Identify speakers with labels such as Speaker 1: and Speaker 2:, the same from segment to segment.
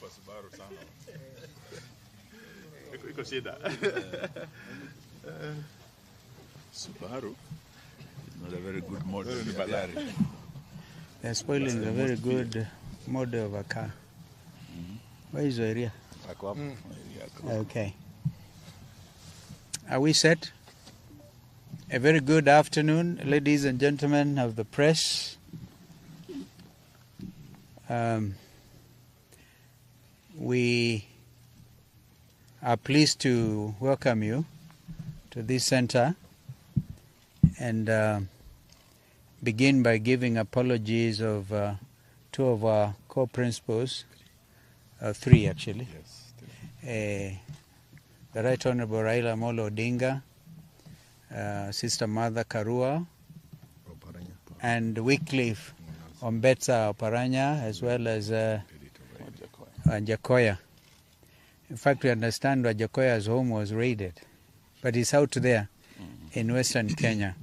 Speaker 1: Subaru is not a very good model.
Speaker 2: They're spoiling a very good model of a car. Where is your area? Okay. Are we set? A very good afternoon, ladies and gentlemen of the press. We are pleased to welcome you to this center and begin by giving apologies of two of our co-principals, three actually.
Speaker 1: Yes.
Speaker 2: The Right Honorable Raila Odinga, Sister Mother Karua, and Wycliffe Ombetsa Oparanya, as well as Jakoya. In fact, we understand that Jakoya's home was raided, but he's out there in Western Kenya.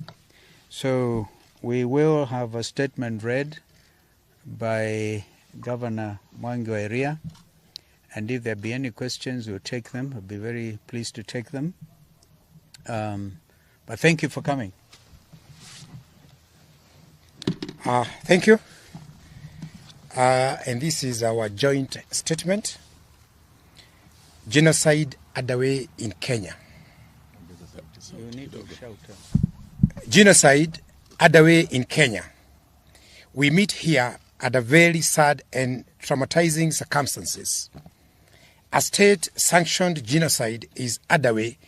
Speaker 2: So we will have a statement read by Governor Mwangi wa Iria, and if there be any questions, we'll take them. We'll be very pleased to take them. But thank you for coming.
Speaker 3: Thank you. And this is our joint statement. Genocide underway in Kenya.
Speaker 2: You need to shout.
Speaker 3: Genocide underway in Kenya. We meet here under very sad and traumatizing circumstances. A state-sanctioned genocide is underway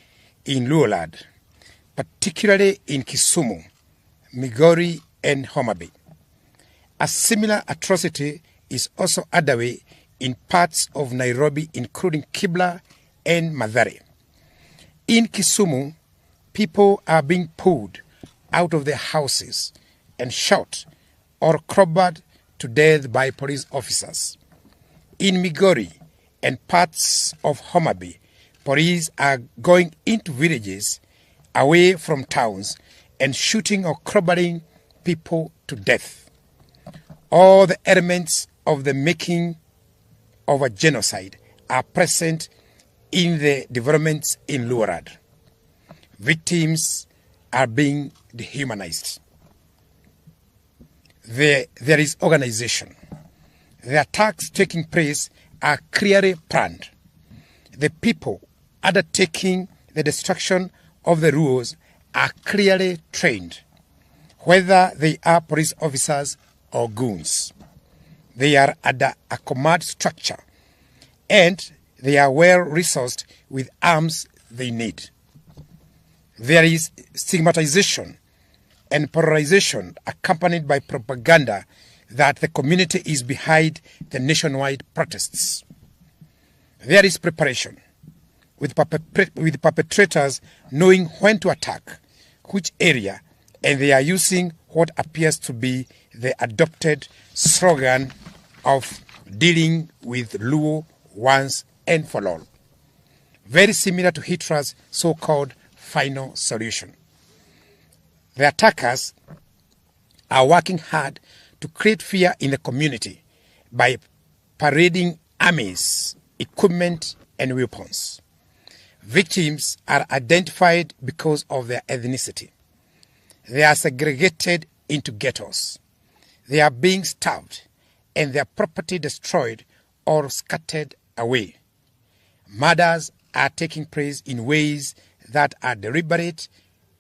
Speaker 3: in Luolad, particularly in Kisumu, Migori, and Homa Bay. A similar atrocity is also underway in parts of Nairobi, including Kibra and Mathare. In Kisumu, people are being pulled out of their houses and shot or crowbarred to death by police officers. In Migori and parts of Homa Bay, police are going into villages away from towns and shooting or crowbarring people to death. All the elements of the making of a genocide are present in the developments in Luorad. Victims are being dehumanized. There is organization. The attacks taking place are clearly planned. The people undertaking the destruction of the rules are clearly trained, whether they are police officers or goons. They are under a command structure and they are well resourced with arms they need. There is stigmatization and polarization accompanied by propaganda that the community is behind the nationwide protests. There is preparation, with perpetrators knowing when to attack, which area, and they are using what appears to be the adopted slogan of dealing with Luo once and for all. Very similar to Hitler's so-called final solution. The attackers are working hard to create fear in the community by parading armies, equipment, and weapons. Victims are identified because of their ethnicity. They are segregated into ghettos. They are being starved and their property destroyed or scattered away. Murders are taking place in ways that are deliberate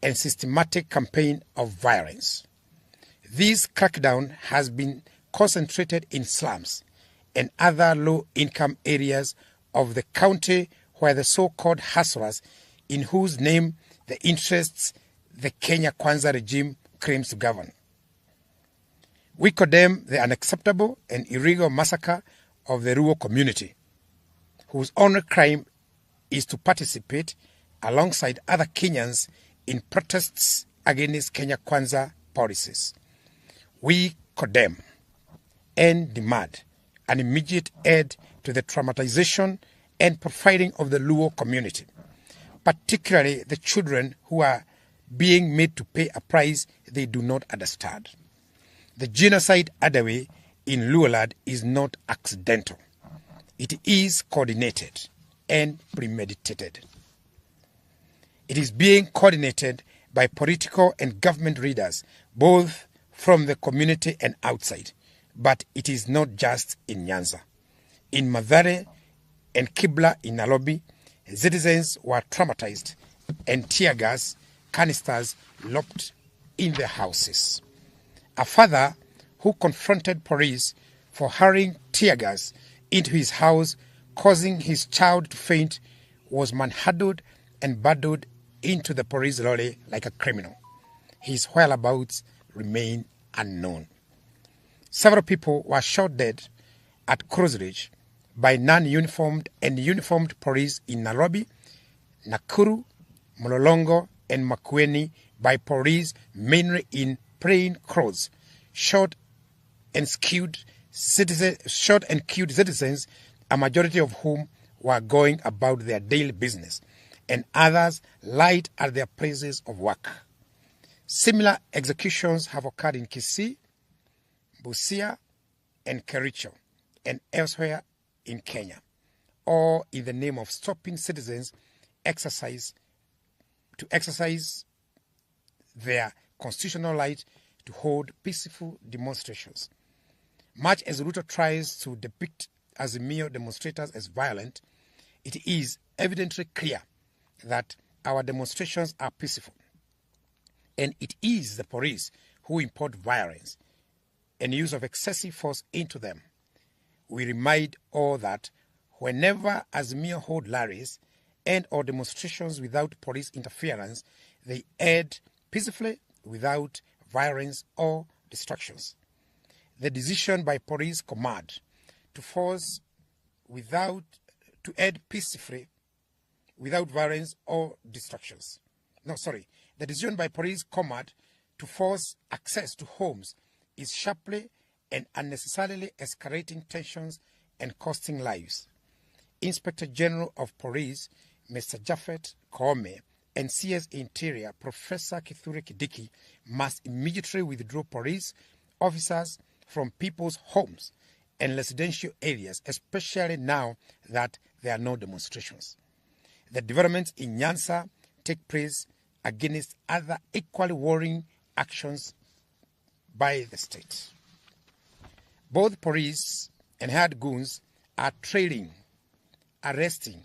Speaker 3: and systematic campaign of violence. This crackdown has been concentrated in slums and other low-income areas of the county where the so-called hustlers, in whose name the interests the Kenya Kwanza regime claims to govern. We condemn the unacceptable and illegal massacre of the Luo community, whose only crime is to participate alongside other Kenyans in protests against Kenya Kwanza policies. We condemn and demand an immediate end to the traumatization and profiling of the Luo community, particularly the children who are being made to pay a price they do not understand. The genocide underway in Luolad is not accidental. It is coordinated and premeditated. It is being coordinated by political and government leaders, both from the community and outside. But it is not just in Nyanza. In Mathare and Kibla in Nairobi, citizens were traumatized and tear gas canisters locked in their houses. A father who confronted police for hurling tear gas into his house, causing his child to faint, was manhandled and bundled into the police lorry like a criminal. His whereabouts remain unknown. Several people were shot dead at Cross Ridge by non-uniformed and uniformed police in Nairobi, Nakuru, Mlolongo, and Makueni by police mainly in plain clothes, shot and killed citizens, a majority of whom were going about their daily business, and others lied at their places of work. Similar executions have occurred in Kisii, Busia, and Kericho, and elsewhere in Kenya, all in the name of stopping citizens to exercise their constitutional right to hold peaceful demonstrations. Much as Ruto tries to depict Azimio demonstrators as violent, it is evidently clear that our demonstrations are peaceful. And it is the police who import violence and use of excessive force into them. We remind all that whenever Azimio hold rallies and or demonstrations without police interference, they end peacefully without violence or distractions. The decision by police command to force to end peacefully without violence or distractions. The decision by police command to force access to homes is sharply and unnecessarily escalating tensions and costing lives. Inspector General of Police, Mr. Japhet Koome, and CS Interior, Professor Kithure Kindiki, must immediately withdraw police officers from people's homes and residential areas, especially now that there are no demonstrations. The developments in Nyanza take place against other equally worrying actions by the state. Both police and hired goons are trailing, arresting,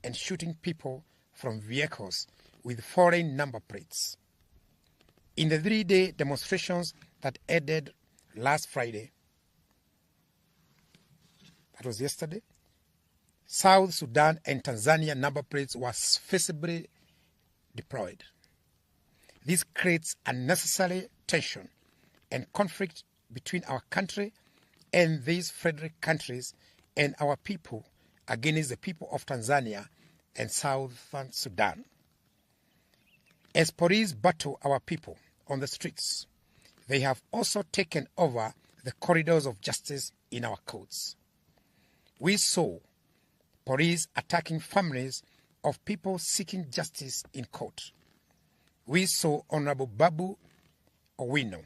Speaker 3: and shooting people from vehicles with foreign number plates. In the 3-day demonstrations that ended last Friday, that was yesterday, South Sudan and Tanzania number plates were visibly deployed. This creates unnecessary tension and conflict between our country and these federal countries and our people against the people of Tanzania and Southern Sudan. As police battle our people on the streets, they have also taken over the corridors of justice in our courts. We saw police attacking families of people seeking justice in court. We saw Honorable Babu Owino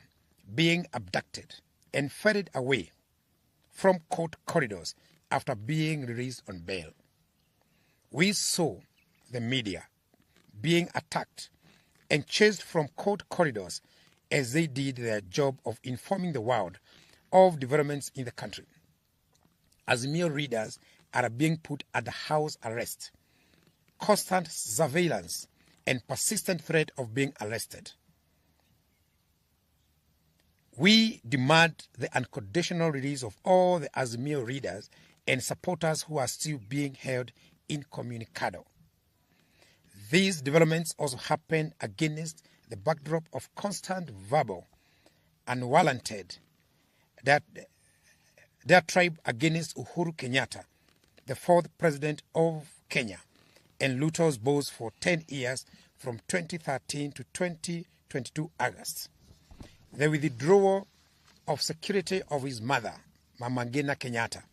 Speaker 3: being abducted and ferried away from court corridors after being released on bail. We saw the media being attacked and chased from court corridors as they did their job of informing the world of developments in the country. Azimio readers are being put under house arrest, constant surveillance, and persistent threat of being arrested. We demand the unconditional release of all the Azimio readers and supporters who are still being held incommunicado. These developments also happen against the backdrop of constant verbal, unwarranted, diatribe against Uhuru Kenyatta, the fourth president of Kenya, and Ruto's boss for 10 years from 2013 to 2022 August. The withdrawal of security of his mother, Mama Ngina Kenyatta,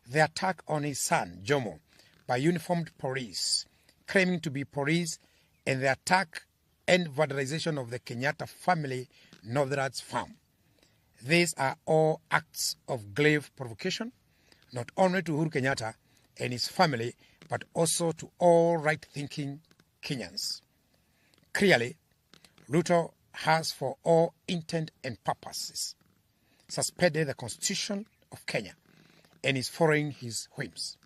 Speaker 3: the attack on his son, Jomo, by uniformed police, claiming to be police, and the attack and vandalization of the Kenyatta family Northern's farm. These are all acts of grave provocation, not only to Uhuru Kenyatta, and his family, but also to all right-thinking Kenyans. Clearly, Ruto has, for all intent and purposes, suspended the Constitution of Kenya and is following his whims.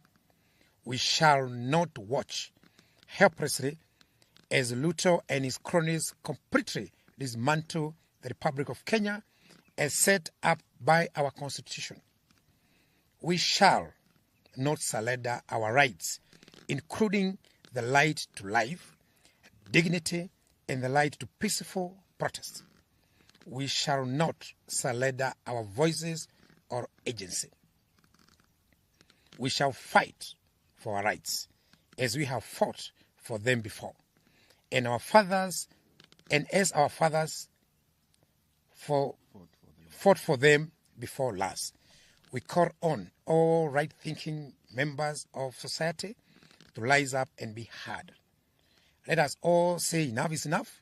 Speaker 3: We shall not watch helplessly as Ruto and his cronies completely dismantle the Republic of Kenya as set up by our Constitution. We shall not surrender our rights, including the right to life, dignity, and the right to peaceful protest. We shall not surrender our voices or agency. We shall fight for our rights as we have fought for them before, and as our fathers fought for them before last. We call on all right-thinking members of society to rise up and be heard. Let us all say enough is enough.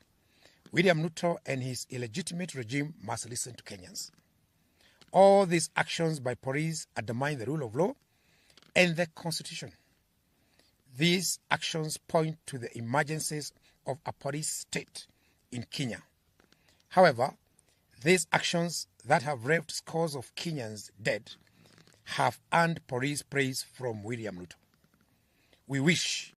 Speaker 3: William Ruto and his illegitimate regime must listen to Kenyans. All these actions by police undermine the rule of law and the Constitution. These actions point to the emergencies of a police state in Kenya. However, these actions that have left scores of Kenyans dead have earned police praise from William Ruto. We wish